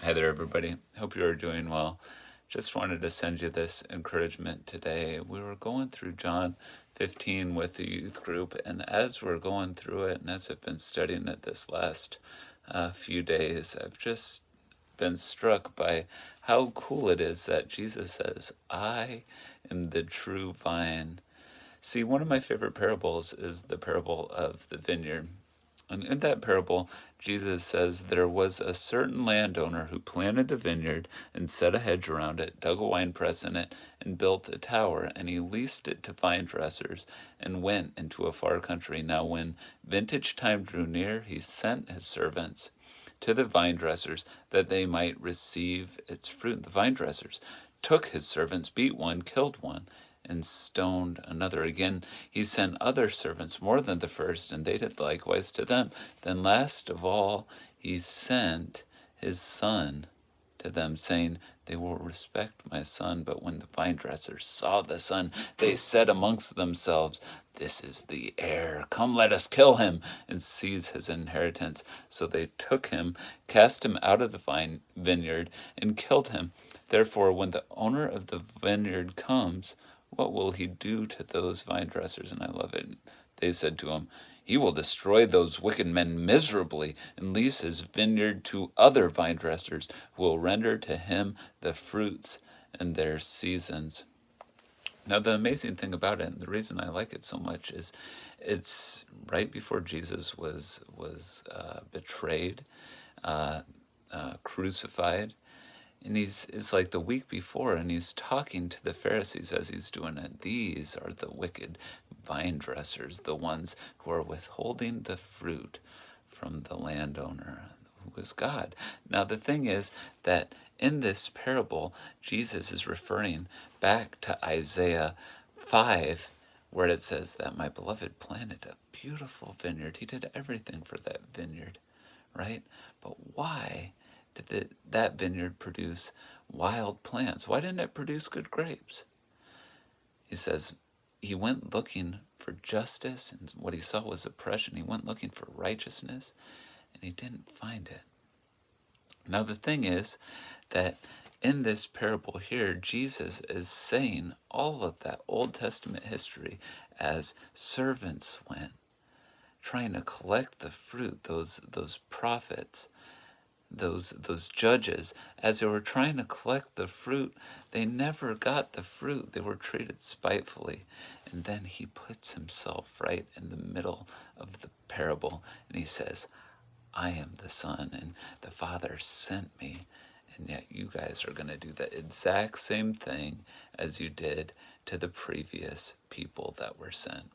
Hi there, everybody. Hope you are doing well. Just wanted to send you this encouragement today. We were going through John 15 with the youth group, and as we're going through it, and as I've been studying it this last few days, I've just been struck by how cool it is that Jesus says, I am the true vine. See, one of my favorite parables is the parable of the vineyard. And in that parable, Jesus says there was a certain landowner who planted a vineyard and set a hedge around it, dug a wine press in it, and built a tower, and he leased it to vine dressers and went into a far country. Now, when vintage time drew near, he sent his servants to the vine dressers that they might receive its fruit. The vine dressers took his servants, beat one, killed one, and stoned another. Again, he sent other servants more than the first, and they did likewise to them. Then last of all, he sent his son to them, saying, They will respect my son. But when the vine dressers saw the son, they said amongst themselves, This is the heir. Come, let us kill him and seize his inheritance. So they took him, cast him out of the vineyard, and killed him. Therefore, when the owner of the vineyard comes, what will he do to those vine dressers? And I love it. They said to him, He will destroy those wicked men miserably and lease his vineyard to other vine dressers who will render to him the fruits in their seasons. Now, the amazing thing about it, and the reason I like it so much, is it's right before Jesus was betrayed, crucified, and it's like the week before, and he's talking to the Pharisees as he's doing it. These are the wicked vine dressers, the ones who are withholding the fruit from the landowner, who is God. Now, the thing is that in this parable, Jesus is referring back to Isaiah 5, where it says that my beloved planted a beautiful vineyard. He did everything for that vineyard, right? But why did that vineyard produce wild plants? Why didn't it produce good grapes? He says he went looking for justice, and what he saw was oppression. He went looking for righteousness, and he didn't find it. Now, the thing is that in this parable here, Jesus is saying all of that Old Testament history as servants went, trying to collect the fruit, those prophets, those judges, as they were trying to collect the fruit, they never got the fruit. They were treated spitefully. And then he puts himself right in the middle of the parable, and he says, I am the Son, and the Father sent me, and yet you guys are going to do the exact same thing as you did to the previous people that were sent.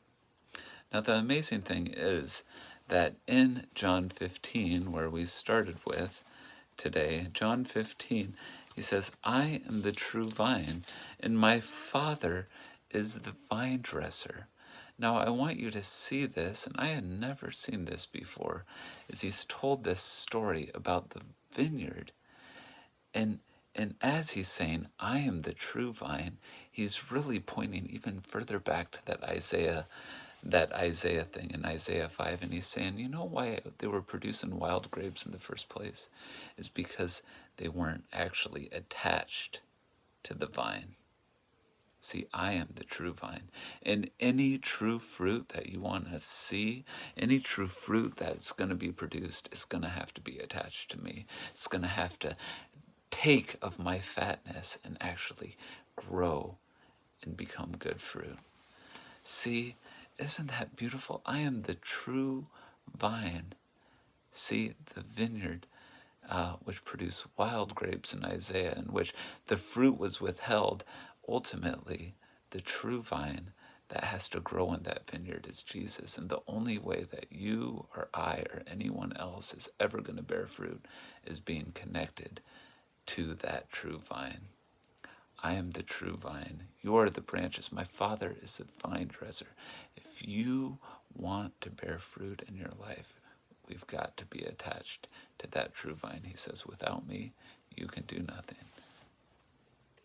Now, the amazing thing is that in John 15, where we started with today, John 15, he says, I am the true vine, and my Father is the vine dresser. Now, I want you to see this, and I had never seen this before, is he's told this story about the vineyard. And as he's saying, I am the true vine, he's really pointing even further back to that Isaiah thing in Isaiah 5. And he's saying, you know why they were producing wild grapes in the first place? Is because they weren't actually attached to the vine. See, I am the true vine. And any true fruit that you want to see, any true fruit that's going to be produced is going to have to be attached to me. It's going to have to take of my fatness and actually grow and become good fruit. See, isn't that beautiful? I am the true vine. See, the vineyard which produced wild grapes in Isaiah, in which the fruit was withheld. Ultimately, the true vine that has to grow in that vineyard is Jesus. And the only way that you or I or anyone else is ever going to bear fruit is being connected to that true vine. I am the true vine. You are the branches. My Father is the vine dresser. If you want to bear fruit in your life, we've got to be attached to that true vine. He says, without me, you can do nothing.